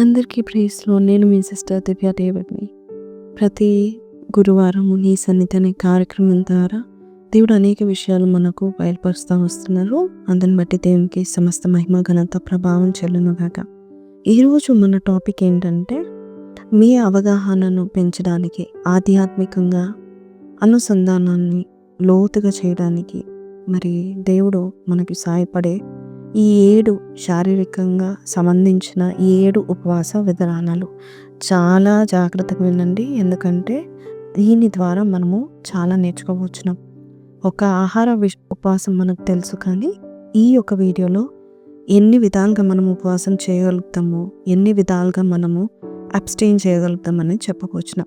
అందరికీ ప్రైజ్‌లో నేను మీ సిస్టర్ దివ్య డేవిడ్‌ని. ప్రతి గురువారము నీ సన్నిధి అనే కార్యక్రమం ద్వారా దేవుడు అనేక విషయాలు మనకు బయలుపరుస్తూ వస్తున్నారు. అందుని బట్టి దేవునికి సమస్త మహిమ ఘనత ప్రభావం చెల్లునుగాక. ఈరోజు మన టాపిక్ ఏంటంటే మీ అవగాహనను పెంచడానికి, ఆధ్యాత్మికంగా అనుసంధానాన్ని లోతుగా చేయడానికి మరి దేవుడు మనకి సహాయపడే ఈ 7 శారీరకంగా సంబంధించిన ఈ 7 ఉపవాస విధానాలు చాలా జాగ్రత్తగా వినండి. ఎందుకంటే దీని ద్వారా మనము చాలా నేర్చుకోవచ్చును. ఒక ఆహార ఉపవాసం మనకు తెలుసు, కానీ ఈ యొక్క వీడియోలో ఎన్ని విధాలుగా మనం ఉపవాసం చేయగలుగుతాము, ఎన్ని విధాలుగా మనము అబ్స్టైన్ చేయగలుగుతామని చెప్పవచ్చును.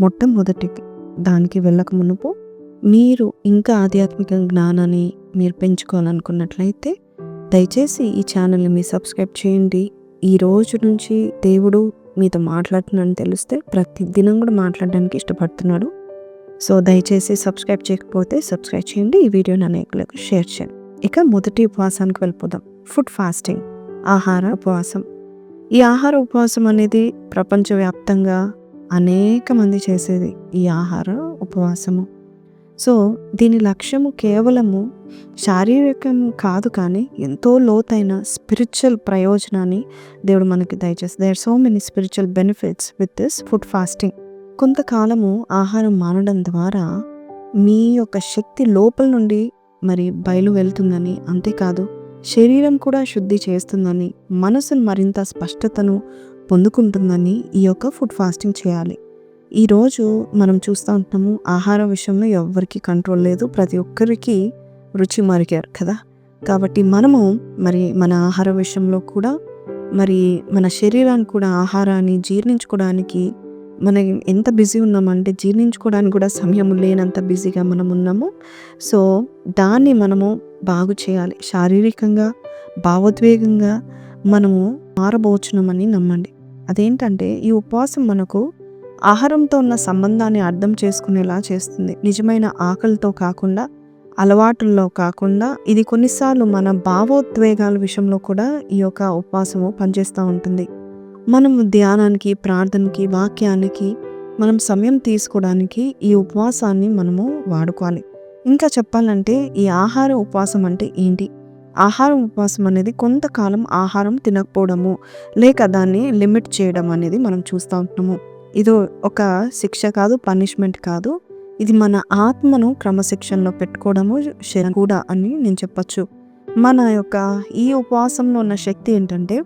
మొట్టమొదటికి దానికి వెళ్ళక మునుపు మీరు ఇంకా ఆధ్యాత్మిక జ్ఞానాన్ని మీరు పెంచుకోవాలనుకున్నట్లయితే దయచేసి ఈ ఛానల్ని మీరు సబ్స్క్రైబ్ చేయండి. ఈ రోజు నుంచి దేవుడు మీతో మాట్లాడుతున్నాడని తెలిస్తే ప్రతి దినం కూడా మాట్లాడడానికి ఇష్టపడుతున్నాడు. సో దయచేసి సబ్స్క్రైబ్ చేయకపోతే సబ్స్క్రైబ్ చేయండి. ఈ వీడియోని అనేకులకు షేర్ చేయండి. ఇక మొదటి ఉపవాసానికి వెళ్ళిపోదాం. ఫుడ్ ఫాస్టింగ్, ఆహార ఉపవాసం. ఈ ఆహార ఉపవాసం అనేది ప్రపంచవ్యాప్తంగా అనేక మంది చేసేది ఈ ఆహార ఉపవాసము. సో దీని లక్ష్యము కేవలము శారీరకం కాదు, కానీ ఎంతో లోతైన స్పిరిచువల్ ప్రయోజనాన్ని దేవుడు మనకి దయచేస్తుంది. There are so many spiritual benefits with this food fasting. కొంతకాలము ఆహారం మానడం ద్వారా మీ యొక్క శక్తి లోపల నుండి మరి బయలు వెళ్తుందని, అంతేకాదు శరీరం కూడా శుద్ధి చేస్తుందని, మనసును మరింత స్పష్టతను పొందుకుంటుందని ఈ యొక్క ఫుడ్ ఫాస్టింగ్ చేయాలి. ఈరోజు మనం చూస్తూ ఉంటాము, ఆహార విషయంలో ఎవరికి కంట్రోల్ లేదు, ప్రతి ఒక్కరికి రుచి మరిగారు కదా. కాబట్టి మనము మరి మన ఆహార విషయంలో కూడా మరి మన శరీరాన్ని కూడా ఆహారాన్ని జీర్ణించుకోవడానికి మనం ఎంత బిజీ ఉన్నామంటే జీర్ణించుకోవడానికి కూడా సమయం లేనంత బిజీగా మనం ఉన్నాము. సో దాన్ని మనము బాగు చేయాలి. శారీరకంగా, భావోద్వేగంగా మనము మారబోచున్నామని నమ్మండి. అదేంటంటే ఈ ఉపవాసం మనకు ఆహారంతో ఉన్న సంబంధాన్ని అర్థం చేసుకునేలా చేస్తుంది. నిజమైన ఆకలితో కాకుండా, అలవాటుల్లో కాకుండా, ఇది కొన్నిసార్లు మన భావోద్వేగాల విషయంలో కూడా ఈ యొక్క ఉపవాసము పనిచేస్తూ ఉంటుంది. మనము ధ్యానానికి, ప్రార్థనకి, వాక్యానికి మనం సమయం తీసుకోవడానికి ఈ ఉపవాసాన్ని మనము వాడుకోవాలి. ఇంకా చెప్పాలంటే ఈ ఆహార ఉపవాసం అంటే ఏంటి? ఆహార ఉపవాసం అనేది కొంతకాలం ఆహారం తినకపోవడము, లేక దాన్ని లిమిట్ చేయడం అనేది మనం చూస్తూ ఉంటున్నాము. ఇది ఒక శిక్ష కాదు, పనిష్మెంట్ కాదు. ఇది మన ఆత్మను క్రమశిక్షణలో పెట్టుకోవడము కూడా అని నేను చెప్పచ్చు. మన యొక్క ఈ ఉపవాసంలో ఉన్న శక్తి ఏంటంటే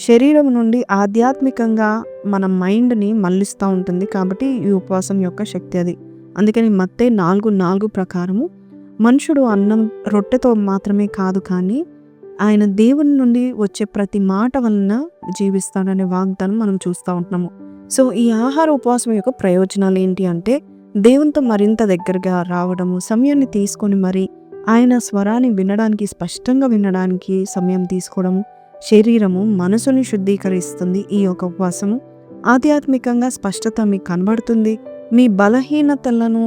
శరీరం నుండి ఆధ్యాత్మికంగా మన మైండ్ని మళ్ళిస్తూ ఉంటుంది. కాబట్టి ఈ ఉపవాసం యొక్క శక్తి అది. అందుకని మత్తయి 4:4 ప్రకారము మనుషుడు అన్నం రొట్టెతో మాత్రమే కాదు, కానీ ఆయన దేవుని నుండి వచ్చే ప్రతి మాట వలన జీవిస్తాడనే వాగ్దానం మనం చూస్తూ ఉంటున్నాము. సో ఈ ఆహార ఉపవాసం యొక్క ప్రయోజనాలు ఏంటి అంటే దేవునితో మరింత దగ్గరగా రావడము, సమయాన్ని తీసుకొని మరి ఆయన స్వరాన్ని వినడానికి, స్పష్టంగా వినడానికి సమయం తీసుకోవడము, శరీరము మనసుని శుద్ధీకరిస్తుంది. ఈ యొక్క ఉపవాసము ఆధ్యాత్మికంగా స్పష్టత మీకు కనబడుతుంది. మీ బలహీనతలను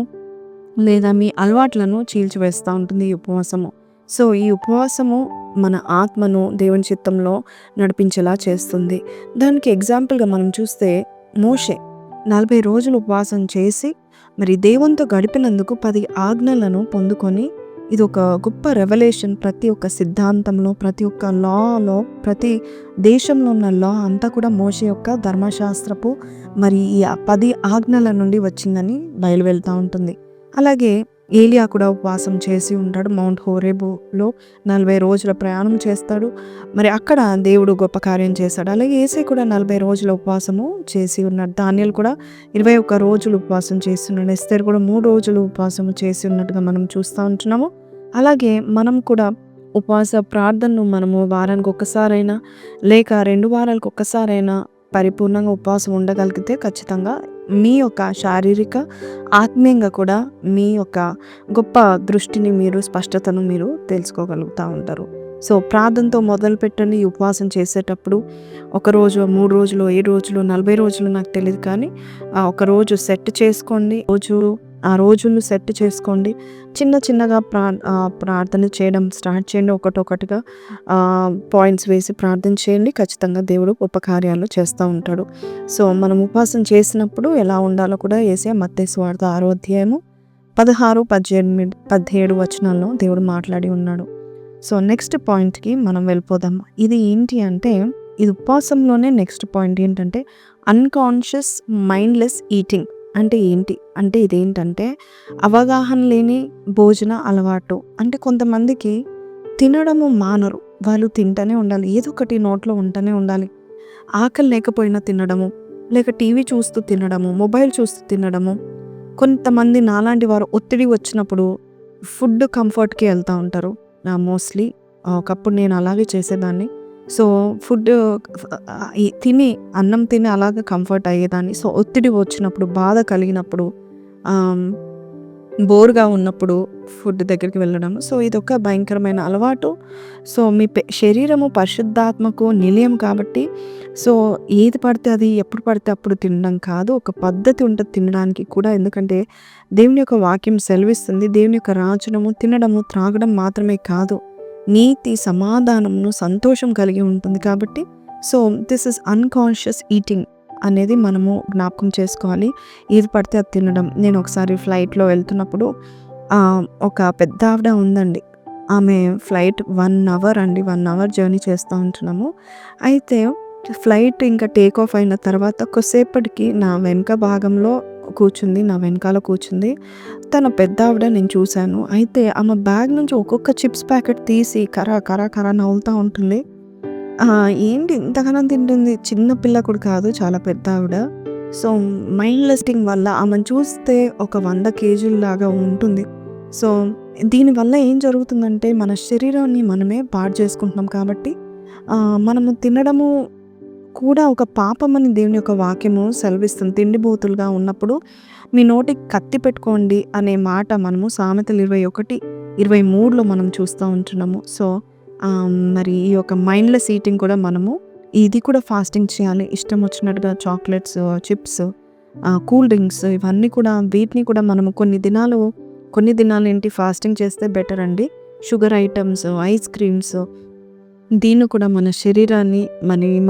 లేదా మీ అలవాట్లను చీల్చివేస్తూ ఉంటుంది ఈ ఉపవాసము. సో ఈ ఉపవాసము మన ఆత్మను దేవుని చిత్తంలో నడిపించేలా చేస్తుంది. దానికి ఎగ్జాంపుల్గా మనం చూస్తే మోషే 40 రోజులు ఉపవాసం చేసి మరి దేవునితో గడిపినందుకు 10 ఆజ్ఞలను పొందుకొని, ఇది ఒక గొప్ప రెవల్యూషన్. ప్రతి ఒక్క సిద్ధాంతంలో, ప్రతి ఒక్క లాలో, ప్రతి దేశంలో ఉన్న లా అంతా కూడా మోషే యొక్క ధర్మశాస్త్రపు మరి ఈ 10 ఆజ్ఞల నుండి వచ్చిందని బయలువెళ్తూ ఉంటుంది. అలాగే ఏలియా కూడా ఉపవాసం చేసి ఉంటాడు. మౌంట్ హోరేబులో 40 రోజుల ప్రయాణం చేస్తాడు. మరి అక్కడ దేవుడు గొప్ప కార్యం చేస్తాడు. అలాగే యేసయ్య కూడా 40 రోజుల ఉపవాసము చేసి ఉన్నాడు. దానియేలు కూడా 21 రోజులు ఉపవాసం చేస్తున్నాడు. ఎస్తేరు కూడా 3 రోజులు ఉపవాసము చేసి ఉన్నట్టుగా మనం చూస్తూ ఉంటున్నాము. అలాగే మనం కూడా ఉపవాస ప్రార్థనను మనము వారానికి ఒక్కసారైనా లేక 2 వారాలకు ఒక్కసారైనా పరిపూర్ణంగా ఉపవాసం ఉండగలిగితే ఖచ్చితంగా మీ యొక్క శారీరక, ఆత్మీయంగా కూడా మీ యొక్క గొప్ప దృష్టిని మీరు, స్పష్టతను మీరు తెలుసుకోగలుగుతూ ఉంటారు. సో ప్రార్థనతో మొదలు పెట్టండి. ఈ ఉపవాసం చేసేటప్పుడు 1 రోజు, 3 రోజులు, 7 రోజులు, 40 రోజులు నాకు తెలియదు, కానీ ఒక రోజు సెట్ చేసుకోండి. రోజు ఆ రోజును సెట్ చేసుకోండి. చిన్న చిన్నగా ప్రార్థన చేయడం స్టార్ట్ చేయండి. ఒకటొకటిగా పాయింట్స్ వేసి ప్రార్థన చేయండి. ఖచ్చితంగా దేవుడు గొప్ప కార్యాలు చేస్తూ ఉంటాడు. సో మనం ఉపవాసం చేసినప్పుడు ఎలా ఉండాలో కూడా యేసయ్య మత్తయి సువార్త 6వ అధ్యాయము 16, 17 వచనాల్లో దేవుడు మాట్లాడి ఉన్నాడు. సో నెక్స్ట్ పాయింట్కి మనం వెళ్ళిపోదాం. ఇది ఏంటి అంటే, ఇది ఉపవాసంలోనే నెక్స్ట్ పాయింట్ ఏంటంటే అన్కాన్షియస్ మైండ్లెస్ ఈటింగ్. అంటే ఏంటి అంటే, ఇదేంటంటే అవగాహన లేని భోజన అలవాటు. అంటే కొంతమందికి తినడము మానరు, వాళ్ళు తింటూనే ఉండాలి, ఏదో ఒకటి నోట్లో ఉంటూనే ఉండాలి. ఆకలి లేకపోయినా తినడము, లేక టీవీ చూస్తూ తినడము, మొబైల్ చూస్తూ తినడము. కొంతమంది నాలాంటి వారు ఒత్తిడి వచ్చినప్పుడు ఫుడ్ కంఫర్ట్కి వెళ్తూ ఉంటారు. మోస్ట్లీ ఒకప్పుడు నేను అలాగే చేసేదాన్ని. సో ఫుడ్ తిని అన్నం తిని అలాగే కంఫర్ట్ అయ్యేదాన్ని. సో ఒత్తిడి వచ్చినప్పుడు, బాధ కలిగినప్పుడు, బోర్గా ఉన్నప్పుడు ఫుడ్ దగ్గరికి వెళ్ళడం. సో ఇదొక భయంకరమైన అలవాటు. సో మీ శరీరము పరిశుద్ధాత్మకు నిలయం కాబట్టి, సో ఏది పడితే అది ఎప్పుడు పడితే అప్పుడు తినడం కాదు. ఒక పద్ధతి ఉంటుంది తినడానికి కూడా. ఎందుకంటే దేవుని యొక్క వాక్యం సెలవిస్తుంది, దేవుని యొక్క రాజనము తినడము త్రాగడం మాత్రమే కాదు, నీతి, సమాధానమును, సంతోషం కలిగి ఉంటుంది. కాబట్టి so this is unconscious eating అనేది మనము జ్ఞాపకం చేసుకోవాలి. ఏది పడితే అది తినడం. నేను ఒకసారి ఫ్లైట్లో వెళ్తున్నప్పుడు ఒక పెద్ద ఆవిడ ఉందండి. ఆమె ఫ్లైట్ 1 అవర్ అండి, 1 అవర్ జర్నీ చేస్తూ ఉంటున్నాము. అయితే ఫ్లైట్ ఇంకా టేక్ ఆఫ్ అయిన తర్వాత కొద్దిసేపటికి నా వెనక భాగంలో కూర్చుంది, నా వెనకాల కూర్చుంది తన పెద్ద ఆవిడ. నేను చూశాను. అయితే ఆమె బ్యాగ్ నుంచి ఒక్కొక్క చిప్స్ ప్యాకెట్ తీసి కరా కరా కరా నవ్వుతూ ఉంటుంది. ఏంటి ఇంతగానం తింటుంది, చిన్న పిల్ల కూడా కాదు, చాలా పెద్ద ఆవిడ. సో మైండ్లెస్టింగ్ వల్ల ఆమెను చూస్తే ఒక 100 కేజీల్లాగా ఉంటుంది. సో దీనివల్ల ఏం జరుగుతుందంటే మన శరీరాన్ని మనమే పాడు చేసుకుంటున్నాం. కాబట్టి మనము తినడము కూడా ఒక పాపమని దేవుని యొక్క వాక్యము సెలవిస్తుంది. తిండిబోతులుగా ఉన్నప్పుడు మీ నోటికి కత్తి పెట్టుకోండి అనే మాట మనము సామెతలు 21:23లో మనం చూస్తూ ఉంటున్నాము. సో మరి ఈ యొక్క మైండ్లెస్ ఈటింగ్ కూడా మనము ఇది కూడా ఫాస్టింగ్ చేయాలి. ఇష్టం వచ్చినట్టుగా చాక్లెట్స్, చిప్స్, కూల్ డ్రింక్స్ ఇవన్నీ కూడా, వీటిని కూడా మనము కొన్ని దినాలు ఏంటి ఫాస్టింగ్ చేస్తే బెటర్ అండి. షుగర్ ఐటమ్స్, ఐస్ క్రీమ్స్, దీన్ని కూడా మన శరీరాన్ని,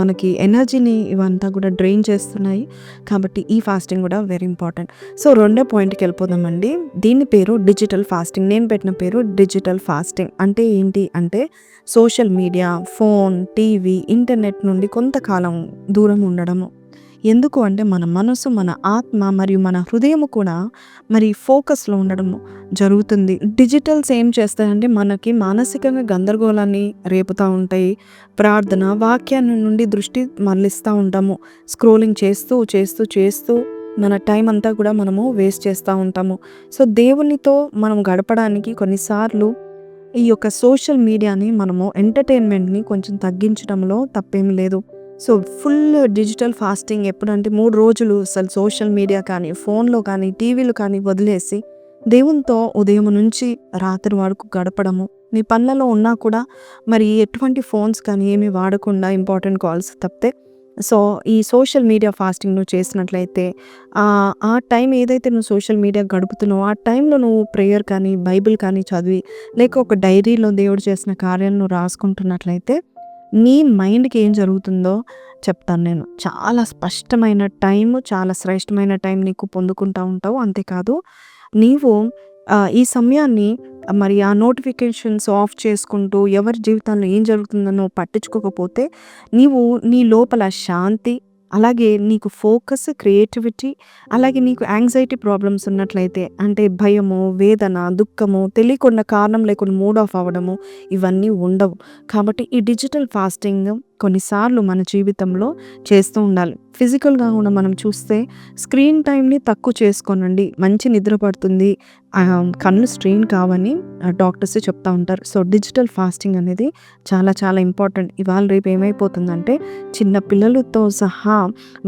మనకి ఎనర్జీని ఇవంతా కూడా డ్రైన్ చేస్తున్నాయి. కాబట్టి ఈ ఫాస్టింగ్ కూడా వెరీ ఇంపార్టెంట్. సో రెండో పాయింట్కి వెళ్ళిపోదామండి. దీని పేరు డిజిటల్ ఫాస్టింగ్. నేను పెట్టిన పేరు డిజిటల్ ఫాస్టింగ్. అంటే ఏంటి అంటే social media, phone, TV, internet నుండి కొంతకాలం దూరం ఉండడము. ఎందుకు అంటే మన మనసు, మన ఆత్మ మరియు మన హృదయము కూడా మరి ఫోకస్లో ఉండడం జరుగుతుంది. డిజిటల్స్ ఏం చేస్తాయంటే మనకి మానసికంగా గందరగోళాన్ని రేపుతూ ఉంటాయి. ప్రార్థన, వాక్యాన్ని నుండి దృష్టి మరలిస్తూ ఉంటాము. స్క్రోలింగ్ చేస్తూ చేస్తూ చేస్తూ మన టైం అంతా కూడా మనము వేస్ట్ చేస్తూ ఉంటాము. సో దేవునితో మనం గడపడానికి కొన్నిసార్లు ఈ యొక్క సోషల్ మీడియాని, మనము ఎంటర్టైన్మెంట్ని కొంచెం తగ్గించడంలో తప్పేమి లేదు. సో ఫుల్ డిజిటల్ ఫాస్టింగ్ ఎప్పుడంటే 3 రోజులు అసలు సోషల్ మీడియా కానీ, ఫోన్లో కానీ, టీవీలు కానీ వదిలేసి దేవునితో ఉదయం నుంచి రాత్రి వరకు గడపడము. మీ పనులలో ఉన్నా కూడా మరి ఎటువంటి ఫోన్స్ కానీ ఏమీ వాడకుండా, ఇంపార్టెంట్ కాల్స్ తప్పితే, సో ఈ సోషల్ మీడియా ఫాస్టింగ్ నువ్వు చేసినట్లయితే ఆ టైం ఏదైతే నువ్వు సోషల్ మీడియా గడుపుతున్నావో ఆ టైంలో నువ్వు ప్రేయర్ కానీ, బైబిల్ కానీ చదివి, లేక ఒక డైరీలో దేవుడు చేసిన కార్యాలను నువ్వు రాసుకుంటున్నట్లయితే నీ మైండ్కి ఏం జరుగుతుందో చెప్తాను నేను. చాలా స్పష్టమైన టైం, చాలా శ్రేష్టమైన టైం నీకు పొందుకుంటూ ఉంటావు. అంతేకాదు నీవు ఈ సమయాన్ని మరి ఆ నోటిఫికేషన్స్ ఆఫ్ చేసుకుంటూ ఎవరి జీవితాల్లో ఏం జరుగుతుందో పట్టించుకోకపోతే నీవు నీ లోపల శాంతి, అలాగే నీకు ఫోకస్, క్రియేటివిటీ, అలాగే నీకు యాంగ్జైటీ ప్రాబ్లమ్స్ ఉన్నట్లయితే, అంటే భయము, వేదన, దుఃఖము, తెలియకుండా కారణం లేకుండా మూడ్ ఆఫ్ అవ్వడము, ఇవన్నీ ఉండవు. కాబట్టి ఈ డిజిటల్ ఫాస్టింగ్ కొన్నిసార్లు మన జీవితంలో చేస్తూ ఉండాలి. ఫిజికల్గా కూడా మనం చూస్తే స్క్రీన్ టైంని తక్కువ చేసుకోనండి, మంచి నిద్ర పడుతుంది, కళ్ళు స్ట్రెయిన్ కావని డాక్టర్స్ చెప్తూ ఉంటారు. సో డిజిటల్ ఫాస్టింగ్ అనేది చాలా చాలా ఇంపార్టెంట్. ఇవాళ రేపు ఏమైపోతుందంటే చిన్న పిల్లలతో సహా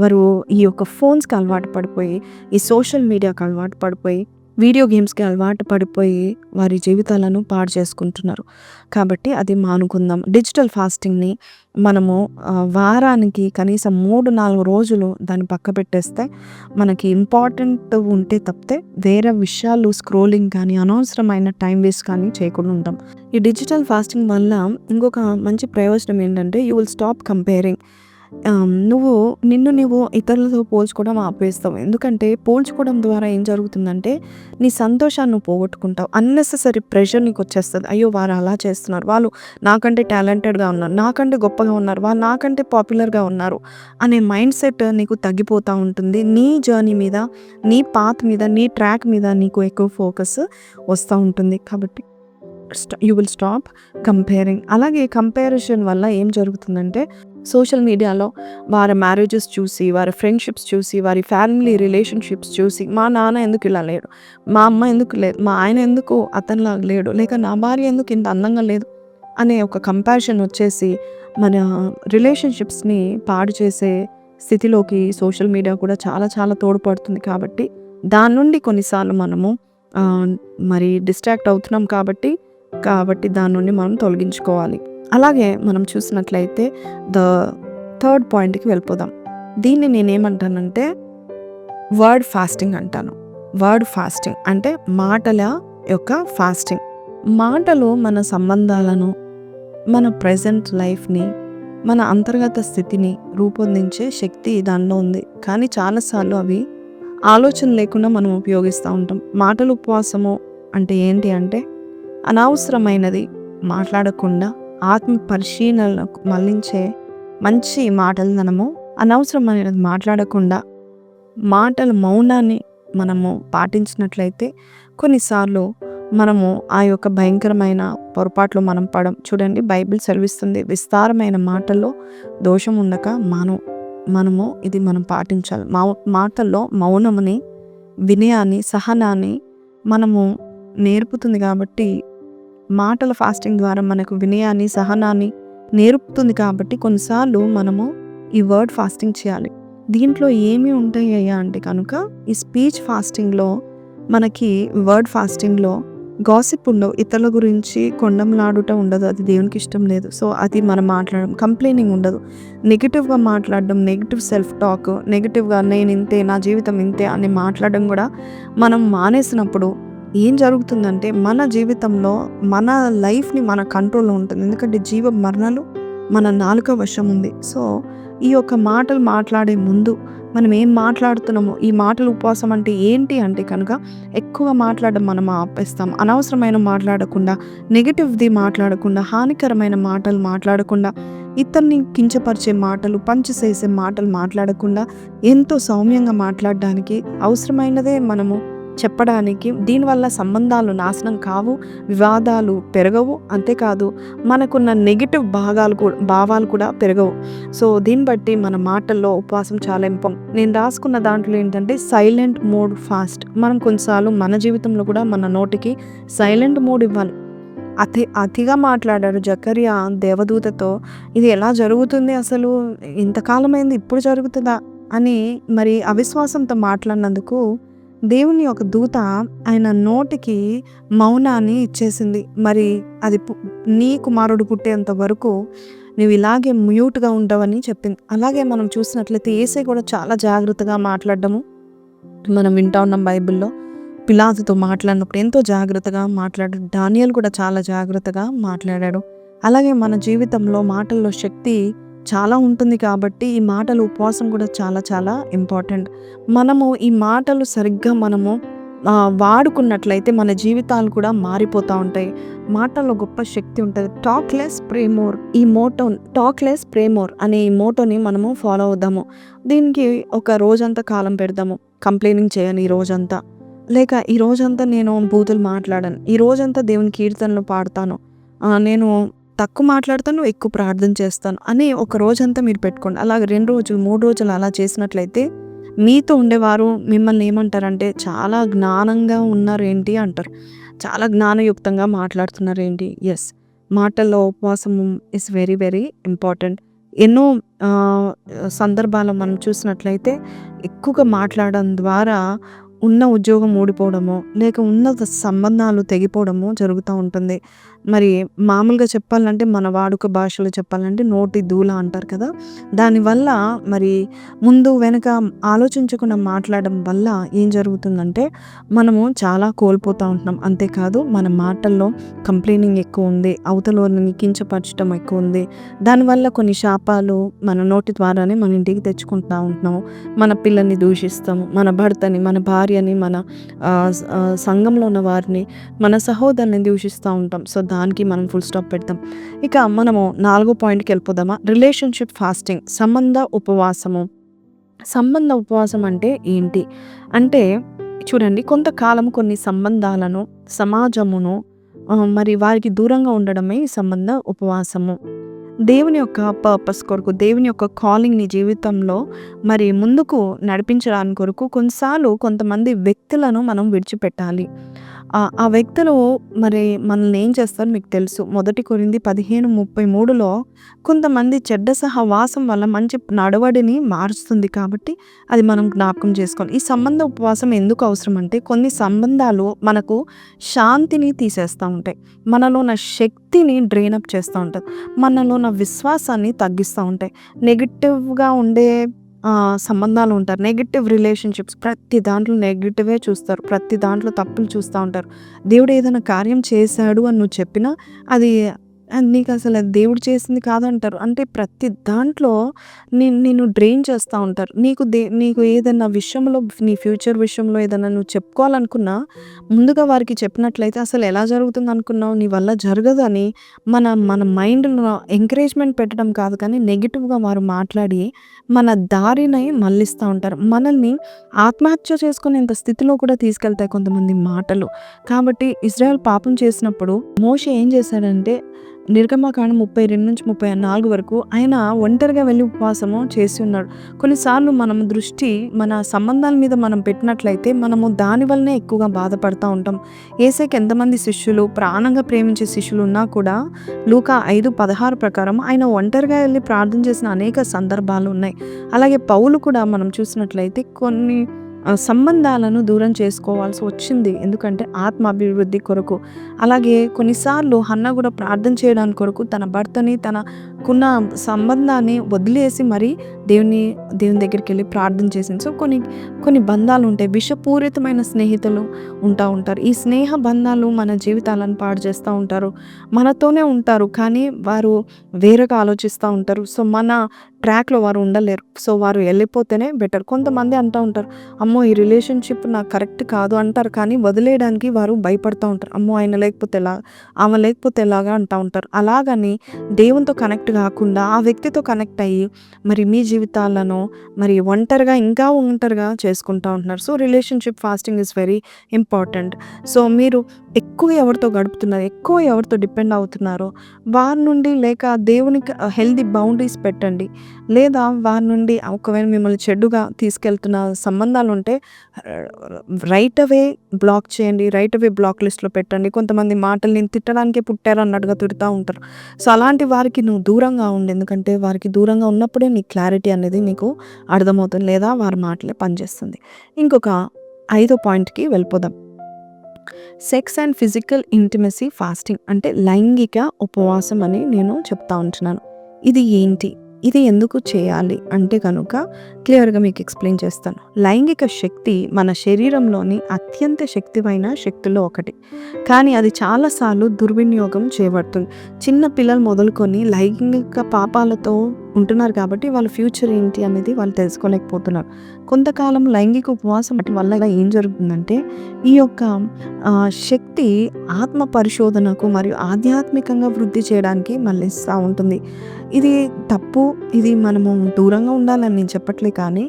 వారు ఈ యొక్క ఫోన్స్కి అలవాటు పడిపోయి, ఈ సోషల్ మీడియాకి అలవాటు పడిపోయి వీడియో గేమ్స్‌కి అలవాటు పడిపోయి వారి జీవితాలను పాడు చేసుకుంటున్నారు. కాబట్టి అది మానుకుందాం. డిజిటల్ ఫాస్టింగ్‌ని మనము వారానికి కనీసం 3, 4 రోజులు దాన్ని పక్కపెట్టేస్తే మనకి ఇంపార్టెంట్ ఉంటే తప్పితే వేరే విషయాలు స్క్రోలింగ్ కానీ, అనవసరమైన టైం వేస్ట్ కానీ చేయకుండా ఉంటాం. ఈ డిజిటల్ ఫాస్టింగ్ వల్ల ఇంకొక మంచి ప్రయోజనం ఏంటంటే యూ విల్ స్టాప్ కంపేరింగ్. నువ్వు నువ్వు ఇతరులతో పోల్చుకోవడం ఆపేస్తావు. ఎందుకంటే పోల్చుకోవడం ద్వారా ఏం జరుగుతుందంటే నీ సంతోషాన్ని నువ్వు పోగొట్టుకుంటావు. అన్నెసెసరీ ప్రెషర్ నీకు వచ్చేస్తుంది. అయ్యో వారు అలా చేస్తున్నారు, వాళ్ళు నాకంటే టాలెంటెడ్గా ఉన్నారు, నాకంటే గొప్పగా ఉన్నారు, వాళ్ళు నాకంటే పాపులర్గా ఉన్నారు అనే మైండ్ సెట్ నీకు తగ్గిపోతూ ఉంటుంది. నీ జర్నీ మీద, నీ పాత్ మీద, నీ ట్రాక్ మీద నీకు ఎక్కువ ఫోకస్ వస్తూ ఉంటుంది. కాబట్టి యూ విల్ స్టాప్ కంపేరింగ్. అలాగే కంపారిజన్ వల్ల ఏం జరుగుతుందంటే సోషల్ మీడియాలో వారి మ్యారేజెస్ చూసి, వారి ఫ్రెండ్షిప్స్ చూసి, వారి ఫ్యామిలీ రిలేషన్షిప్స్ చూసి, మా నాన్న ఎందుకు ఇలా లేడు, మా అమ్మ ఎందుకు లేదు, మా ఆయన ఎందుకు అతనిలాగా లేడు, లేక నా భార్య ఎందుకు ఇంత అందంగా లేదు అనే ఒక కంపారిజన్ వచ్చేసి మన రిలేషన్షిప్స్ని పాడు చేసే స్థితిలోకి సోషల్ మీడియా కూడా చాలా చాలా తోడ్పడుతుంది. కాబట్టి దాని నుండి కొన్నిసార్లు మనము మరి డిస్ట్రాక్ట్ అవుతున్నాం. కాబట్టి దాని నుండి మనం తొలగించుకోవాలి. అలాగే మనం చూసినట్లయితే ద థర్డ్ పాయింట్కి వెళ్ళిపోదాం. దీన్ని నేనేమంటానంటే వర్డ్ ఫాస్టింగ్ అంటాను. వర్డ్ ఫాస్టింగ్ అంటే మాటల యొక్క ఫాస్టింగ్. మాటలు మన సంబంధాలను, మన ప్రెజెంట్ లైఫ్ని, మన అంతర్గత స్థితిని రూపొందించే శక్తి దానిలో ఉంది. కానీ చాలాసార్లు అవి ఆలోచన లేకుండా మనం ఉపయోగిస్తూ ఉంటాం. మాటల ఉపవాసము అంటే ఏంటి అంటే అనవసరమైనది మాట్లాడకుండా ఆత్మ పరిశీలనకు మళ్లించే మంచి మాటలు మనము అనవసరమైనది మాట్లాడకుండా మాటల మౌనాన్ని మనము పాటించినట్లయితే కొన్నిసార్లు మనము ఆ యొక్క భయంకరమైన పొరపాట్లు మనం పడం. చూడండి, బైబిల్ సెలవిస్తుంది, విస్తారమైన మాటల్లో దోషం ఉండక మనము ఇది మనం పాటించాలి. మాటల్లో మౌనముని, వినయాన్ని, సహనాన్ని మనము నేర్పుతుంది. కాబట్టి మాటల ఫాస్టింగ్ ద్వారా మనకు వినయాన్ని, సహనాన్ని నేర్పుతుంది. కాబట్టి కొన్నిసార్లు మనము ఈ వర్డ్ ఫాస్టింగ్ చేయాలి. దీంట్లో ఏమి ఉంటాయ్యా అంటే కనుక ఈ స్పీచ్ ఫాస్టింగ్లో మనకి వర్డ్ ఫాస్టింగ్లో గాసిప్ ఉండవు, ఇతరుల గురించి కొండంలాడుట ఉండదు, అది దేవునికి ఇష్టం లేదు. సో అది మనం మాట్లాడడం, కంప్లైనింగ్ ఉండదు, నెగిటివ్గా మాట్లాడడం, నెగిటివ్ సెల్ఫ్ టాక్, నెగిటివ్గా నేను ఇంతే, నా జీవితం ఇంతే అని మాట్లాడడం కూడా మనం మానేసినప్పుడు ఏం జరుగుతుందంటే మన జీవితంలో మన లైఫ్ని మన కంట్రోల్లో ఉంటుంది. ఎందుకంటే జీవ మరణాలు మన నాలుక వశం ఉంది. సో ఈ యొక్క మాటలు మాట్లాడే ముందు మనం ఏం మాట్లాడుతున్నామో, ఈ మాటలు ఉపవాసం అంటే ఏంటి అంటే కనుక ఎక్కువ మాట్లాడడం మనం ఆపేస్తాం. అనవసరమైన మాట్లాడకుండా, నెగిటివ్ది మాట్లాడకుండా, హానికరమైన మాటలు మాట్లాడకుండా, ఇతన్ని కించపరిచే మాటలు, పంచిసేసే మాటలు మాట్లాడకుండా ఎంతో సౌమ్యంగా మాట్లాడడానికి అవసరమైనదే మనము చెప్పడానికి. దీనివల్ల సంబంధాలు నాశనం కావు, వివాదాలు పెరగవు, అంతేకాదు మనకున్న నెగిటివ్ భావాలు కూడా పెరగవు. సో దీన్ని బట్టి మన మాటల్లో ఉపవాసం చాలా ఇంపార్టెంట్. నేను రాసుకున్న దాంట్లో ఏంటంటే సైలెంట్ మోడ్ ఫాస్ట్. మనం కొన్నిసార్లు మన జీవితంలో కూడా మన నోటికి సైలెంట్ మోడ్ ఇవ్వాలి. అతిగా మాట్లాడాడు జకర్యా దేవదూతతో, ఇది ఎలా జరుగుతుంది, అసలు ఇంతకాలమైంది ఇప్పుడు జరుగుతుందా అని మరి అవిశ్వాసంతో మాట్లాడినందుకు దేవుని ఒక దూత ఆయన నోటికి మౌనాన్ని ఇచ్చేసింది. మరి అది నీ కుమారుడు పుట్టేంత వరకు నువ్వు ఇలాగే మ్యూట్గా ఉంటావని చెప్పింది. అలాగే మనం చూసినట్లయితే యేసే కూడా చాలా జాగ్రత్తగా మాట్లాడడము మనం వింటా ఉన్నాం. బైబిల్లో పిలాతుతో మాట్లాడినప్పుడు ఎంతో జాగ్రత్తగా మాట్లాడాడు. దానియేలు కూడా చాలా జాగ్రత్తగా మాట్లాడాడు. అలాగే మన జీవితంలో మాటల్లో శక్తి చాలా ఉంటుంది. కాబట్టి ఈ మాటలు ఉపవాసం కూడా చాలా చాలా ఇంపార్టెంట్. మనము ఈ మాటలు సరిగ్గా మనము వాడుకున్నట్లయితే మన జీవితాలు కూడా మారిపోతూ ఉంటాయి. మాటల్లో గొప్ప శక్తి ఉంటుంది. టాక్ లెస్ ప్రే మోర్, ఈ టాక్ లెస్ ప్రే మోర్ అనే ఈ మోటోని మనము ఫాలో అవుదాము. దీనికి ఒక రోజంతా కాలం పెడదాము. కంప్లైనింగ్ చేయను ఈ రోజంతా, లేక ఈ రోజంతా నేను బూతులు మాట్లాడను, ఈ రోజంతా దేవుని కీర్తనలు పాడతాను, నేను తక్కువ మాట్లాడతాను, ఎక్కువ ప్రార్థన చేస్తాను అని ఒక రోజంతా మీరు పెట్టుకోండి. అలాగే 2 రోజులు 3 రోజులు అలా చేసినట్లయితే మీతో ఉండేవారు మిమ్మల్ని ఏమంటారంటే చాలా జ్ఞానంగా ఉన్నారేంటి అంటారు, చాలా జ్ఞానయుక్తంగా మాట్లాడుతున్నారేంటి. ఎస్, మాటల్లో ఉపవాసం ఇస్ వెరీ వెరీ ఇంపార్టెంట్. ఎన్నో సందర్భాలు మనం చూసినట్లయితే ఎక్కువగా మాట్లాడడం ద్వారా ఉన్న ఉద్యోగం ఊడిపోవడమో, లేక ఉన్న సంబంధాలు తెగిపోవడమో జరుగుతూ ఉంటుంది. మరి మామూలుగా చెప్పాలంటే మన వాడుక భాషలో చెప్పాలంటే నోటి దూల అంటారు కదా! దానివల్ల మరి ముందు వెనక ఆలోచించకుండా మాట్లాడడం వల్ల ఏం జరుగుతుందంటే మనము చాలా కోల్పోతూ ఉంటున్నాం. అంతేకాదు మన మాటల్లో కంప్లెయినింగ్ ఎక్కువుంది. అవతలోళ్ళని కించపరచడం ఎక్కువుంది. దానివల్ల కొన్ని శాపాలు మన నోటి ద్వారానే మన ఇంటికి తెచ్చుకుంటా ఉంటున్నాము. మన పిల్లల్ని దూషిస్తాము. మన భర్తని, మన భార్యని, మన సంఘంలో ఉన్న వారిని, మన సహోదరుని దూషిస్తూ ఉంటాం. సో, దానికి మనం ఫుల్ స్టాప్ పెడతాం. ఇక మనము 4 పాయింట్‌కి వెళ్ళిపోదామా? రిలేషన్‌షిప్ ఫాస్టింగ్, సంబంధ ఉపవాసము. సంబంధ ఉపవాసం అంటే ఏంటి? అంటే చూడండి, కొంతకాలం కొన్ని సంబంధాలను, సమాజమును మరి వారికి దూరంగా ఉండడమే ఈ సంబంధ ఉపవాసము. దేవుని యొక్క పర్పస్ కొరకు, దేవుని యొక్క కాలింగ్ నీ జీవితంలో మరి ముందుకు నడిపించడానికి కొరకు కొన్నిసార్లు కొంతమంది వ్యక్తులను మనం విడిచిపెట్టాలి. ఆ వ్యక్తులు మరి మనల్ని ఏం చేస్తారో మీకు తెలుసు. 1 కొరింథీ 15:33లో కొంతమంది చెడ్డ సహవాసం వల్ల మంచి నడవడిని మారుస్తుంది కాబట్టి అది మనం జ్ఞాపకం చేసుకోవాలి. ఈ సంబంధ ఉపవాసం ఎందుకు అవసరం అంటే కొన్ని సంబంధాలు మనకు శాంతిని తీసేస్తూ ఉంటాయి. మనలో ఉన్న శక్తిని డ్రైన్ అప్ చేస్తూ ఉంటాయి. మనలో ఉన్న విశ్వాసాన్ని తగ్గిస్తూ ఉంటాయి. నెగెటివ్‌గా ఉండే సంబంధాలు ఉంటారు. నెగెటివ్ రిలేషన్‌షిప్స్ ప్రతి దాంట్లో నెగెటివే చూస్తారు. ప్రతి దాంట్లో తప్పులు చూస్తూ ఉంటారు. దేవుడు ఏదైనా కార్యం చేశాడు అని నువ్వు చెప్పినా అది నీకసలు అది దేవుడు చేసింది కాదంటారు. అంటే ప్రతి దాంట్లో నిన్ను డ్రైన్ చేస్తూ ఉంటారు. నీకు ఏదైనా విషయంలో, నీ ఫ్యూచర్ విషయంలో ఏదైనా నువ్వు చెప్పుకోవాలనుకున్నా ముందుగా వారికి చెప్పినట్లయితే అసలు ఎలా జరుగుతుంది అనుకున్నావు, నీ వల్ల జరగదని మన మన మైండ్‌లో ఎంకరేజ్‌మెంట్ పెట్టడం కాదు కానీ నెగెటివ్‌గా వారు మాట్లాడి మన దారిని మళ్ళిస్తూ ఉంటారు. మనల్ని ఆత్మహత్య చేసుకునేంత స్థితిలో కూడా తీసుకెళ్తాయి కొంతమంది మాటలు. కాబట్టి ఇజ్రాయెల్ పాపం చేసినప్పుడు మోషే ఏం చేశాడంటే నిర్గమకాండం 32-34 వరకు ఆయన ఒంటరిగా వెళ్ళి ఉపవాసము చేసి ఉన్నాడు. కొన్నిసార్లు మనం దృష్టి మన సంబంధాల మీద మనం పెట్టినట్లయితే మనము దాని వల్లనే ఎక్కువగా బాధపడతా ఉంటాం. యేసయ్యకి ఎంతమంది శిష్యులు, ప్రాణంగా ప్రేమించే శిష్యులు ఉన్నా కూడా లూకా 5:16 ప్రకారం ఆయన ఒంటరిగా వెళ్ళి ప్రార్థన చేసిన అనేక సందర్భాలు ఉన్నాయి. అలాగే పౌలు కూడా మనం చూసినట్లయితే కొన్ని సంబంధాలను దూరం చేసుకోవాల్సి వచ్చింది. ఎందుకంటే ఆత్మాభివృద్ధి కొరకు. అలాగే కొన్నిసార్లు హన్న కూడా ప్రార్థన చేయడానికి కొరకు తన భర్తని, తనకున్న సంబంధాన్ని వదిలేసి మరి దేవుని దగ్గరికి వెళ్ళి ప్రార్థన చేసింది. సో కొన్ని బంధాలు ఉంటాయి. విషపూరితమైన స్నేహితులు ఉంటారు. ఈ స్నేహ బంధాలు మన జీవితాలను పాడు చేస్తూ ఉంటారు. మనతోనే ఉంటారు కానీ వారు వేరేగా ఆలోచిస్తూ ఉంటారు. సో మన ట్రాక్‌లో వారు ఉండలేరు. సో వారు వెళ్ళిపోతేనే బెటర్. కొంతమంది అంటూ ఉంటారు, అమ్మో ఈ రిలేషన్‌షిప్ నాకు కరెక్ట్ కాదు అంటారు కానీ వదిలేయడానికి వారు భయపడతా ఉంటారు. అమ్మో ఆయన లేకపోతే ఎలా, ఆమె లేకపోతే ఎలాగా అంటూ ఉంటారు. అలాగని దేవునితో కనెక్ట్ కాకుండా ఆ వ్యక్తితో కనెక్ట్ అయ్యి మరి మీ జీవితాలను మరి ఒంటరిగా చేసుకుంటూ ఉంటున్నారు. So relationship fasting is very important. So మీరు ఎక్కువ ఎవరితో గడుపుతున్నారు, ఎక్కువ ఎవరితో డిపెండ్ అవుతున్నారో వారి నుండి, లేక దేవునికి హెల్తీ బౌండరీస్ పెట్టండి. లేదా వారి నుండి ఒకవేళ మిమ్మల్ని చెడుగా తీసుకెళ్తున్న సంబంధాలు ఉంటే రైట్ అవే బ్లాక్ చేయండి. రైట్ అవే బ్లాక్ లిస్ట్‌లో పెట్టండి. కొంతమంది మాటలు నేను తిట్టడానికే పుట్టారు అన్నట్టుగా తిడుతూ ఉంటారు. సో అలాంటి వారికి నువ్వు దూరంగా ఉండు. ఎందుకంటే వారికి దూరంగా ఉన్నప్పుడే నీ క్లారిటీ అనేది నీకు అర్థమవుతుంది, లేదా వారి మాటలే పనిచేస్తుంది. ఇంకొక 5వ పాయింట్‌కి వెళ్ళిపోదాం. Sex and physical intimacy fasting అంటే లైంగిక ఉపవాసం అని నేను చెప్తా ఉంటున్నాను. ఇది ఏంటి, ఇది ఎందుకు చేయాలి అంటే కనుక క్లియర్గా మీకు ఎక్స్ప్లెయిన్ చేస్తాను. లైంగిక శక్తి మన శరీరంలోని అత్యంత శక్తివైన శక్తుల్లో ఒకటి. కానీ అది చాలాసార్లు దుర్వినియోగం చేయబడుతుంది. చిన్న పిల్లలు మొదలుకొని లైంగిక పాపాలతో ఉంటున్నారు కాబట్టి వాళ్ళ ఫ్యూచర్ ఏంటి అనేది వాళ్ళు తెలుసుకోలేకపోతున్నారు. కొంతకాలం లైంగిక ఉపవాసం వల్ల ఏం జరుగుతుందంటే ఈ యొక్క శక్తి ఆత్మ పరిశోధనకు మరియు ఆధ్యాత్మికంగా వృద్ధి చేయడానికి మళ్ళిస్తూ ఉంటుంది. ఇది తప్పు, ఇది మనము దూరంగా ఉండాలని నేను చెప్పట్లే కానీ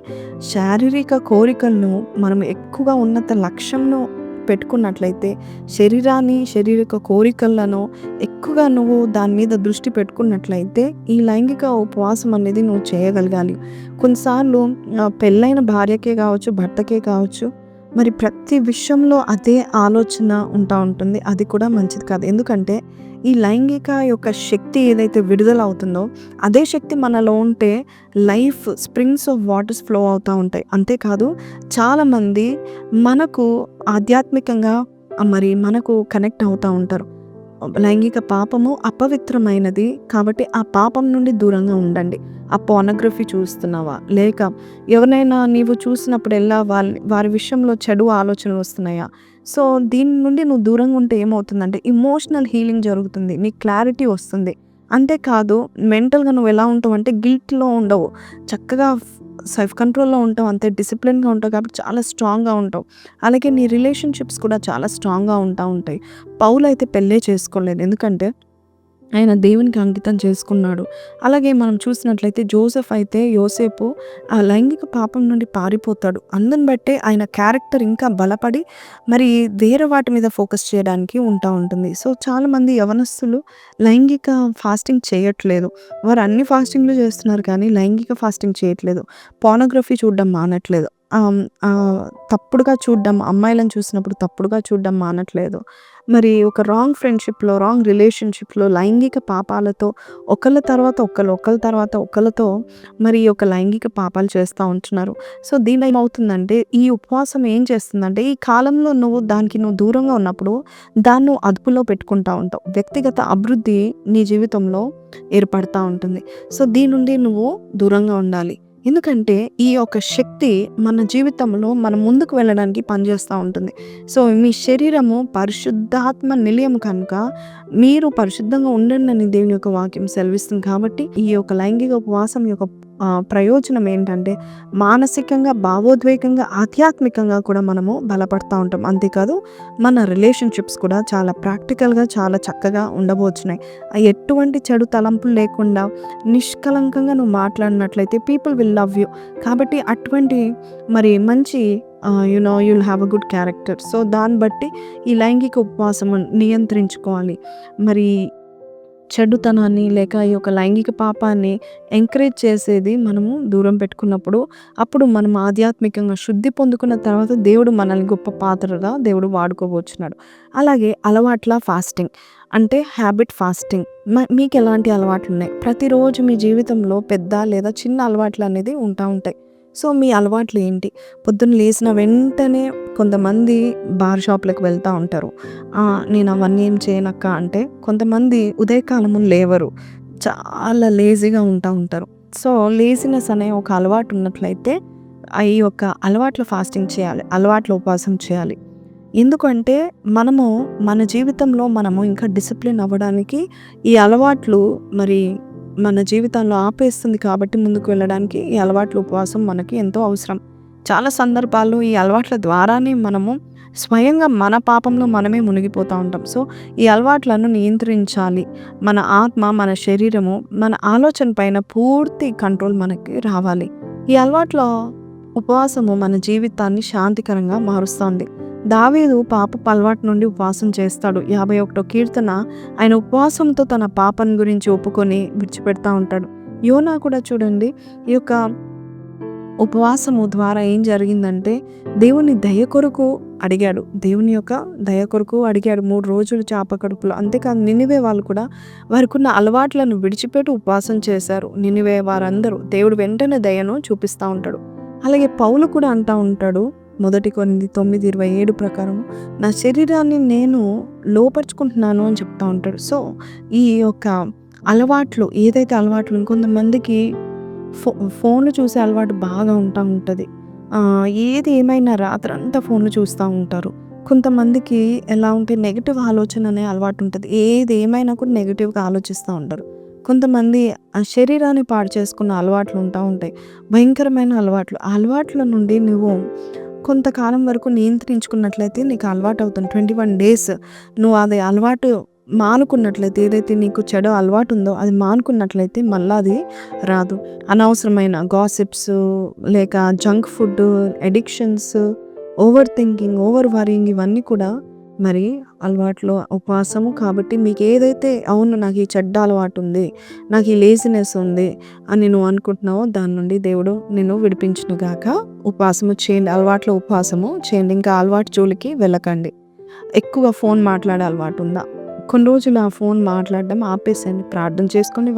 శారీరక కోరికలను మనం ఎక్కువగా ఉన్నత లక్ష్యంను పెట్టుకున్నట్లయితే శారీరక కోరికలను ఎక్కువగా నువ్వు దాని మీద దృష్టి పెట్టుకున్నట్లయితే ఈ లైంగిక ఉపవాసం అనేది నువ్వు చేయగలగాలి. కొన్నిసార్లు పెళ్ళైన భార్యకే కావచ్చు, భర్తకే కావచ్చు, మరి ప్రతి విషయంలో అదే ఆలోచన ఉంటుంది. అది కూడా మంచిది కాదు. ఎందుకంటే ఈ లైంగిక యొక్క శక్తి ఏదైతే విడుదల అవుతుందో అదే శక్తి మనలో ఉంటే life springs of waters flow అవుతూ ఉంటాయి. అంతేకాదు చాలామంది మనకు ఆధ్యాత్మికంగా మరి మనకు కనెక్ట్ అవుతూ ఉంటారు. లైంగిక పాపము అపవిత్రమైనది కాబట్టి ఆ పాపం నుండి దూరంగా ఉండండి. ఆ పోర్నోగ్రఫీ చూస్తున్నావా, లేక ఎవరినైనా నీవు చూసినప్పుడల్లా వారి విషయంలో చెడు ఆలోచనలు వస్తున్నాయా? సో దీని నుండి నువ్వు దూరంగా ఉంటే ఏమవుతుందంటే ఎమోషనల్ హీలింగ్ జరుగుతుంది, నీకు క్లారిటీ వస్తుంది. అంతేకాదు మెంటల్గా నువ్వు ఎలా ఉంటావు అంటే గిల్ట్లో ఉండవు, చక్కగా సెల్ఫ్ కంట్రోల్లో ఉంటావు, అంతే డిసిప్లిన్గా ఉంటావు కాబట్టి చాలా స్ట్రాంగ్గా ఉంటావు. అలాగే నీ రిలేషన్షిప్స్ కూడా చాలా స్ట్రాంగ్గా ఉంటాయి. పౌలు అయితే పెళ్ళే చేసుకోలేదు, ఎందుకంటే ఆయన దేవునికి అంకితం చేసుకున్నాడు. అలాగే మనం చూసినట్లయితే జోసెఫ్ అయితే యోసేపు ఆ లైంగిక పాపం నుండి పారిపోతాడు. అందుని బట్టే ఆయన క్యారెక్టర్ ఇంకా బలపడి మరి వేరే వాటి మీద ఫోకస్ చేయడానికి ఉంటుంది. సో చాలామంది యవనస్తులు లైంగిక ఫాస్టింగ్ చేయట్లేదు. వారు అన్ని ఫాస్టింగ్లు చేస్తున్నారు కానీ లైంగిక ఫాస్టింగ్ చేయట్లేదు. పోర్నోగ్రఫీ చూడడం మానట్లేదు. తప్పుడుగా చూడడం, అమ్మాయిలను చూసినప్పుడు తప్పుడుగా చూడడం మానట్లేదు. మరి ఒక రాంగ్ ఫ్రెండ్షిప్లో, రాంగ్ రిలేషన్షిప్లో, లైంగిక పాపాలతో ఒకళ్ళ తర్వాత ఒకళ్ళతో మరి ఒక లైంగిక పాపాలు చేస్తూ ఉంటున్నారు. సో దీని ఏమవుతుందంటే ఈ ఉపవాసం ఏం చేస్తుందంటే ఈ కాలంలో నువ్వు దూరంగా ఉన్నప్పుడు దాన్ని అదుపులో పెట్టుకుంటూ ఉంటావు. వ్యక్తిగత అభివృద్ధి నీ జీవితంలో ఏర్పడుతూ ఉంటుంది. సో దీని నుండి నువ్వు దూరంగా ఉండాలి. ఎందుకంటే ఈ యొక్క శక్తి మన జీవితంలో మనం ముందుకు వెళ్ళడానికి పనిచేస్తూ ఉంటుంది. సో మీ శరీరము పరిశుద్ధాత్మ నిలయం కనుక మీరు పరిశుద్ధంగా ఉండండి అని దేవుని యొక్క వాక్యం సెలవిస్తుంది. కాబట్టి ఈ యొక్క లైంగిక ఉపవాసం యొక్క ప్రయోజనం ఏంటంటే మానసికంగా, భావోద్వేగంగా, ఆధ్యాత్మికంగా కూడా మనము బలపడుతూ ఉంటాం. అంతేకాదు మన రిలేషన్షిప్స్ కూడా చాలా ప్రాక్టికల్గా చాలా చక్కగా ఉండబోతున్నాయి. ఎటువంటి చెడు తలంపులు లేకుండా నిష్కలంకంగా నువ్వు మాట్లాడినట్లయితే పీపుల్ విల్ లవ్ యూ. కాబట్టి అటువంటి మరి మంచి you'll have a good character. So దాన్ని బట్టి ఈ లైంగిక ఉపవాసం నియంత్రించుకోవాలి. మరి చెడుతనాన్ని లేక ఈ యొక్క లైంగిక పాపాన్ని ఎంకరేజ్ చేసేది మనము దూరం పెట్టుకున్నప్పుడు అప్పుడు మనం ఆధ్యాత్మికంగా శుద్ధి పొందుకున్న తర్వాత దేవుడు మనల్ని గొప్ప పాత్రగా దేవుడు వాడుకోబోచున్నాడు. అలాగే అలవాట్ల ఫాస్టింగ్ అంటే హ్యాబిట్ ఫాస్టింగ్. మీకు ఎలాంటి అలవాట్లు ఉన్నాయి? ప్రతిరోజు మీ జీవితంలో పెద్ద లేదా చిన్న అలవాట్లు అనేది ఉంటాయి. సో మీ అలవాట్లు ఏంటి? పొద్దున్న లేచిన వెంటనే కొంతమంది బార్ షాప్లకు వెళ్తూ ఉంటారు. నేను అవన్నీ ఏం చేయనక్క అంటే, కొంతమంది ఉదయకాలము లేవరు, చాలా లేజీగా ఉంటారు. సో లేజినెస్ అనే ఒక అలవాటు ఉన్నట్లయితే ఈ యొక్క అలవాట్ల ఫాస్టింగ్ చేయాలి, అలవాట్ల ఉపవాసం చేయాలి. ఎందుకంటే మన జీవితంలో మనము ఇంకా డిసిప్లిన్ అవ్వడానికి ఈ అలవాట్లు మరి మన జీవితంలో ఆపేస్తుంది. కాబట్టి ముందుకు వెళ్ళడానికి ఈ అలవాట్ల ఉపవాసం మనకి ఎంతో అవసరం. చాలా సందర్భాల్లో ఈ అలవాట్ల ద్వారానే మనము స్వయంగా మన పాపంలో మనమే మునిగిపోతూ ఉంటాం. సో ఈ అలవాట్లను నియంత్రించాలి. మన ఆత్మ, మన శరీరము, మన ఆలోచన పైన పూర్తి కంట్రోల్ మనకి రావాలి. ఈ అలవాట్ల ఉపవాసము మన జీవితాన్ని శాంతికరంగా మారుస్తుంది. దావీదు పాపపు అలవాటు నుండి ఉపవాసం చేస్తాడు. 51వ కీర్తన ఆయన ఉపవాసంతో తన పాపం గురించి ఒప్పుకొని విడిచిపెడతా ఉంటాడు. యోనా కూడా చూడండి, ఈ యొక్క ఉపవాసము ద్వారా ఏం జరిగిందంటే దేవుని దయ కొరకు అడిగాడు. దేవుని యొక్క దయ కొరకు అడిగాడు 3 రోజులు చాప కడుపులో. అంతేకాదు నినివే వాళ్ళు కూడా వారికున్న అలవాట్లను విడిచిపెట్టి ఉపవాసం చేశారు. నినివే వారందరూ దేవుడు వెంటనే దయను చూపిస్తూ ఉంటాడు. అలాగే పౌలు కూడా అంటూ ఉంటాడు, 1 కొరింథీ 9:27 ప్రకారం నా శరీరాన్ని నేను లోపరుచుకుంటున్నాను అని చెప్తా ఉంటాడు. సో ఈ యొక్క అలవాట్లు ఏదైతే అలవాట్లు ఇంకొంతమందికి ఫోన్లు చూసే అలవాటు బాగా ఉంటుంది. ఏది ఏమైనా రాత్రంతా ఫోన్లు చూస్తూ ఉంటారు. కొంతమందికి ఎలా ఉంటే నెగిటివ్ ఆలోచన అనే అలవాటు ఉంటుంది. ఏది ఏమైనా కూడా నెగిటివ్గా ఆలోచిస్తూ ఉంటారు. కొంతమంది శరీరాన్ని పాడు చేసుకున్న అలవాట్లు ఉంటాయి, భయంకరమైన అలవాట్లు. ఆ అలవాట్ల నుండి నువ్వు కొంతకాలం వరకు నియంత్రించుకున్నట్లయితే నీకు అలవాటు అవుతుంది. 21 days నువ్వు అది అలవాటు మానుకున్నట్లయితే, ఏదైతే నీకు చెడు అలవాటు ఉందో అది మానుకున్నట్లయితే మళ్ళీ అది రాదు. అనవసరమైన గాసిప్స్ లేక junk food, addictions, over thinking, over worrying ఇవన్నీ కూడా మరి అలవాట్లో ఉపవాసము కాబట్టి మీకు ఏదైతే అవును నాకు ఈ చెడ్డ అలవాటు ఉంది, నాకు ఈ లేజినెస్ ఉంది అని నువ్వు అనుకుంటున్నావో దాని నుండి దేవుడు నిన్ను విడిపించును గాక. ఉపవాసము చేయండి, అలవాట్లో ఉపవాసము చేయండి. ఇంకా అలవాటు జోలికి వెళ్ళకండి. ఎక్కువగా ఫోన్ మాట్లాడే అలవాటు ఉందా, కొన్ని రోజులు ఆ ఫోన్ మాట్లాడడం ఆపేసేయండి. ప్రార్థన చేసుకొని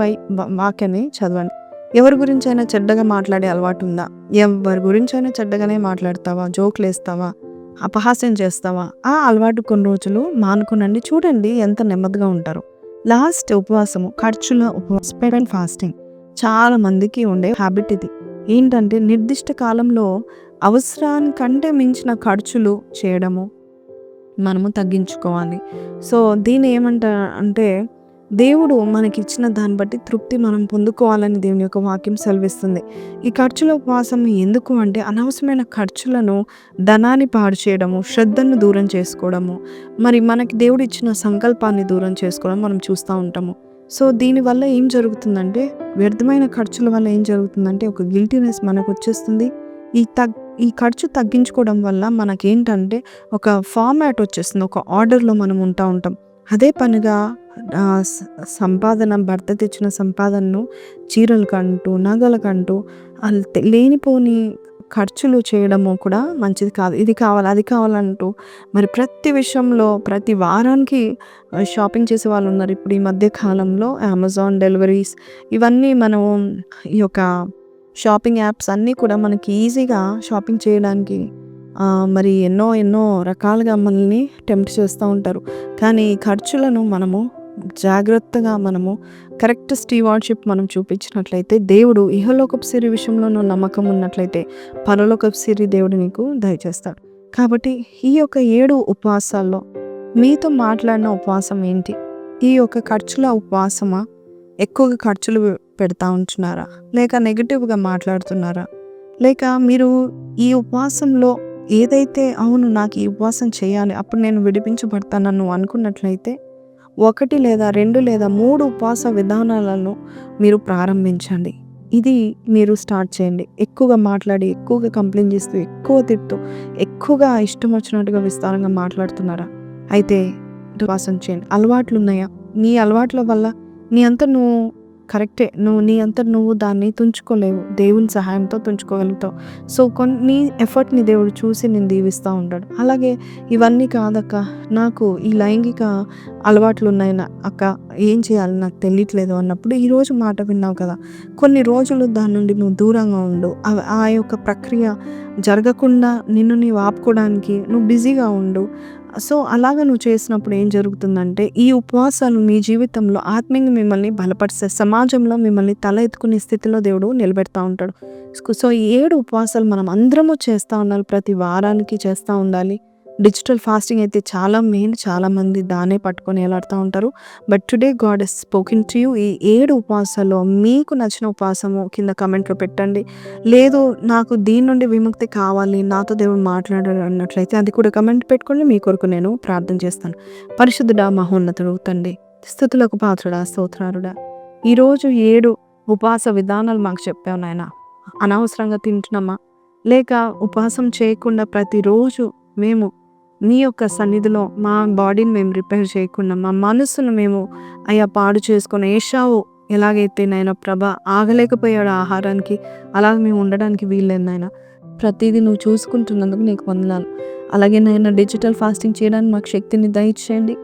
వాక్యాన్ని చదవండి. ఎవరి గురించైనా చెడ్డగా మాట్లాడే అలవాటు ఉందా, ఎవరి గురించైనా చెడ్డగానే మాట్లాడతావా, జోకులు వేస్తావా, అపహాస్యం చేస్తావా, ఆ అలవాటు కొన్ని రోజులు మానుకునండి. చూడండి ఎంత నెమ్మదిగా ఉంటారు. లాస్ట్ ఉపవాసము, ఖర్చుల ఉపవాసం, స్పెండ్ ఫాస్టింగ్. చాలా మందికి ఉండే హ్యాబిట్ ఇది. ఏంటంటే నిర్దిష్ట కాలంలో అవసరానికంటే మించిన ఖర్చులు చేయడము మనము తగ్గించుకోవాలి. సో దీన్ని ఏమంటా అంటే దేవుడు మనకిచ్చిన దాన్ని బట్టి తృప్తి మనం పొందుకోవాలని దేవుని యొక్క వాక్యం సెలవిస్తుంది. ఈ ఖర్చుల ఉపవాసం ఎందుకు అంటే అనవసరమైన ఖర్చులను, ధనాన్ని పాడు చేయడము, శ్రద్ధను దూరం చేసుకోవడము, మరి మనకి దేవుడు ఇచ్చిన సంకల్పాన్ని దూరం చేసుకోవడం మనం చూస్తూ ఉంటాము. సో దీనివల్ల ఏం జరుగుతుందంటే, వ్యర్థమైన ఖర్చుల వల్ల ఏం జరుగుతుందంటే ఒక గిల్టీనెస్ మనకు వచ్చేస్తుంది. ఈ ఖర్చు తగ్గించుకోవడం వల్ల మనకేంటంటే ఒక ఫార్మాట్ వచ్చేస్తుంది, ఒక ఆర్డర్లో మనం ఉంటాం. అదే పనిగా సంపాదన, భర్త తెచ్చిన సంపాదనను చీరలకంటూ, నగలకంటూ లేనిపోని ఖర్చులు చేయడము కూడా మంచిది కాదు. ఇది కావాలి, అది కావాలంటూ మరి ప్రతి విషయంలో ప్రతి వారానికి షాపింగ్ చేసే వాళ్ళు ఉన్నారు. ఇప్పుడు ఈ మధ్య కాలంలో అమెజాన్ డెలివరీస్, ఇవన్నీ మనం ఈ యొక్క షాపింగ్ యాప్స్ అన్నీ కూడా మనకి ఈజీగా షాపింగ్ చేయడానికి మరి ఎన్నో రకాలుగా మనల్ని టెంప్ట్ చేస్తూ ఉంటారు. కానీ ఖర్చులను మనము జాగ్రత్తగా మనము కరెక్ట్ స్టీవార్డ్షిప్ మనం చూపించినట్లయితే, దేవుడు ఇహలోకపు సిరి విషయంలోనూ నమ్మకం ఉన్నట్లయితే పరలోకపు సిరి దేవుడు నీకు దయచేస్తాడు. కాబట్టి ఈ యొక్క 7 ఉపవాసాల్లో మీతో మాట్లాడిన ఉపవాసం ఏంటి? ఈ యొక్క ఖర్చుల ఉపవాసమా? ఎక్కువగా ఖర్చులు పెడతా ఉంటున్నారా, లేక నెగిటివ్గా మాట్లాడుతున్నారా, లేక మీరు ఈ ఉపవాసంలో ఏదైతే అవును నాకు ఈ ఉపవాసం చేయాలి అప్పుడు నేను విడిపించబడతానని నువ్వు అనుకున్నట్లయితే 1 లేదా 2 లేదా 3 ఉపవాస విధానాలను మీరు ప్రారంభించండి. ఇది మీరు స్టార్ట్ చేయండి. ఎక్కువగా మాట్లాడి, ఎక్కువగా కంప్లైంట్ చేస్తూ, ఎక్కువ తిడుతూ, ఎక్కువగా ఇష్టం వచ్చినట్టుగా విస్తారంగా మాట్లాడుతున్నారా? అయితే ఉపవాసం చేయండి. అలవాట్లు ఉన్నాయా? నీ అలవాట్ల వల్ల నీ అంతా నువ్వు కరెక్టే, నీ అంతా నువ్వు దాన్ని తుంచుకోలేవు, దేవుని సహాయంతో తుంచుకోగలుగుతావు. సో కొన్ని ఎఫర్ట్ని దేవుడు చూసి నేను దీవిస్తూ ఉంటాడు. అలాగే ఇవన్నీ కాదక్క, నాకు ఈ లైంగిక అలవాట్లు ఉన్నాయి అక్క, ఏం చేయాలి నాకు తెలియట్లేదు అన్నప్పుడు ఈరోజు మాట విన్నావు కదా, కొన్ని రోజులు దాని నుండి నువ్వు దూరంగా ఉండు. ఆ యొక్క ప్రక్రియ జరగకుండా నిన్ను నీవు ఆపుకోవడానికి నువ్వు బిజీగా ఉండు. సో అలాగ నువ్వు చేసినప్పుడు ఏం జరుగుతుందంటే, ఈ ఉపవాసాలు మీ జీవితంలో ఆత్మీయంగా మిమ్మల్ని బలపరిస్తే, సమాజంలో మిమ్మల్ని తల ఎత్తుకునే స్థితిలో దేవుడు నిలబెడతా ఉంటాడు. సో ఈ 7 ఉపవాసాలు మనం అందరము చేస్తూ ఉండాలి, ప్రతి వారానికి చేస్తూ ఉండాలి. డిజిటల్ ఫాస్టింగ్ అయితే చాలా మెయిన్, చాలామంది దాన్నే పట్టుకొని ఎలాడుతూ ఉంటారు. But today God has spoken to you. ఈ 7 ఉపవాసాల్లో మీకు నచ్చిన ఉపవాసము కింద కమెంట్లో పెట్టండి. లేదు నాకు దీని నుండి విముక్తి కావాలి, నాతో దేవుడు మాట్లాడారు అన్నట్లయితే అది కూడా కమెంట్ పెట్టుకోండి. మీ కొరకు నేను ప్రార్థన చేస్తాను. పరిశుద్ధుడా, మహోన్నతుడు తండ్రి, స్తుతులకు పాత్రుడా, స్తోత్రారుడా, ఈరోజు 7 ఉపవాస విధానాలు మాకు చెప్పావు నాయన. అనవసరంగా తింటున్నామా, లేక ఉపవాసం చేయకుండా ప్రతిరోజు మేము నీ యొక్క సన్నిధిలో మా బాడీని మేము రిపేర్ చేయకుండా, మా మనసును మేము అయ్యా పాడు చేసుకొని, ఏషావు ఎలాగైతే నాయన ప్రభ ఆగలేకపోయాడు ఆహారానికి, అలాగే మేము ఉండడానికి వీల్లేదు నాయన. ప్రతిదీ నువ్వు చూసుకుంటున్నందుకు నీకు వందనాలు. అలాగే నాయన డిజిటల్ ఫాస్టింగ్ చేయడానికి మాకు శక్తిని దయచేయండి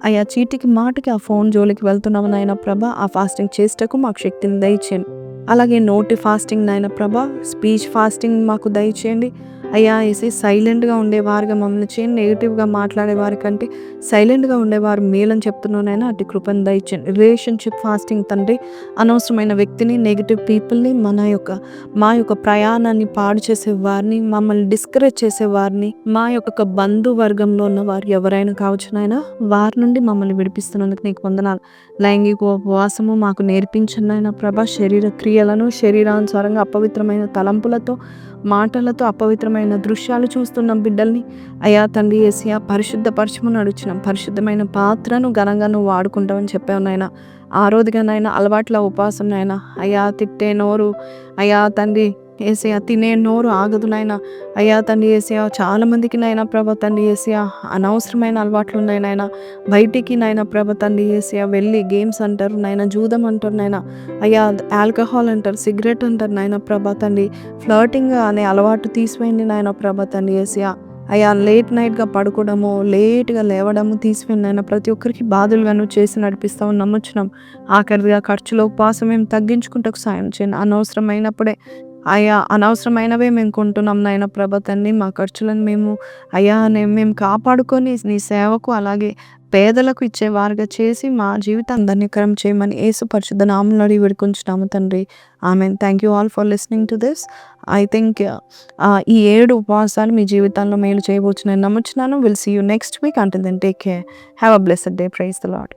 అయ్యా. చీటికి మాటికి ఆ ఫోన్ జోలికి వెళ్తున్నాము నాయన ప్రభ, ఆ ఫాస్టింగ్ చేసేటకు మాకు శక్తిని దయచేయండి. అలాగే నోటి ఫాస్టింగ్ నాయన ప్రభ, స్పీచ్ ఫాస్టింగ్ మాకు దయచేయండి అయ్యా. వేసి సైలెంట్గా ఉండేవారుగా మమ్మల్ని చేయండి. నెగిటివ్గా మాట్లాడేవారి కంటే సైలెంట్గా ఉండేవారు మేలని చెప్తున్నానైనా అటు కృపను దయచేయండి. రిలేషన్షిప్ ఫాస్టింగ్ తండ్రి, అనవసరమైన వ్యక్తిని, నెగిటివ్ పీపుల్ని, మా యొక్క ప్రయాణాన్ని పాడు చేసేవారిని, మమ్మల్ని డిస్కరేజ్ చేసేవారిని, మా యొక్క బంధువర్గంలో ఉన్న వారు ఎవరైనా కావచ్చునైనా వారి నుండి మమ్మల్ని విడిపిస్తున్నందుకు నీకు వందనాలు. లైంగిక ఉపవాసము మాకు నేర్పించండి అయినా ప్రభ. శరీర క్రియలను శరీరానుసారంగా అపవిత్రమైన తలంపులతో, మాటలతో, అపవిత్రమైన దృశ్యాలు చూస్తున్న బిడ్డల్ని అయ్యా తండ్రి యేసయ్యా పరిశుద్ధపరచమని అడుగుచున్నాం. పరిశుద్ధమైన పాత్రను ఘనంగా నువ్వు వాడుకుంటావని చెప్పావు నాయన. ఆ రోజుగా నాయన అలవాట్ల ఉపవాసం నాయన అయ్యా, తిట్టే నోరు అయ్యా తండ్రి యేసయ్య తినే నోరు ఆగదు నాయన. అయ్యా తండ్రి యేసయ్య చాలామందికి నాయన ప్రభ తండ్రి యేసయ్య అనవసరమైన అలవాట్లున్నాయి నాయన. బయటికి నాయన ప్రభ తండ్రి యేసయ్య వెళ్ళి గేమ్స్ అంటారు నాయన, జూదం అంటారు నాయన, అయ్యా ఆల్కహాల్ అంటారు, సిగరెట్ అంటారు నాయన ప్రభ తండ్రి. ఫ్లర్టింగ్ అనే అలవాటు తీసివేయండి నాయన ప్రభ తండ్రి యేసయ్య. అయ్యా లేట్ నైట్‌గా పడుకోవడము, లేట్‌గా లేవడము తీసివేయండి నాయన. ప్రతి ఒక్కరికి బాధలుగా నువ్వు చేసి నడిపిస్తావని నమ్ముచున్నాం. ఆఖరిదిగా ఖర్చులో ఉపవాసం మేము తగ్గించుకుంటకు సాయం చేయండి. అనవసరమైనప్పుడే అయ్యా అనవసరమైనవే మేము కొంటున్నాం నాయన ప్రభ తండ్రి. మా ఖర్చులను మేము అయ్యా మేము కాపాడుకొని నీ సేవకు అలాగే పేదలకు ఇచ్చేవారుగా చేసి మా జీవితాన్ని ధన్యకరం చేయమని యేసు పరిశుద్ధ నామములో అడిగి వేడుకొంచున్నాము తండ్రి. Amen. Thank you all for listening to this. I think ఈ 7 ఉపవాసాలు మీ జీవితాల్లో మేలు చేయబోచునని నమ్ముచున్నాను. Will see you next week. Until then take care. Have a blessed day. Praise the lord.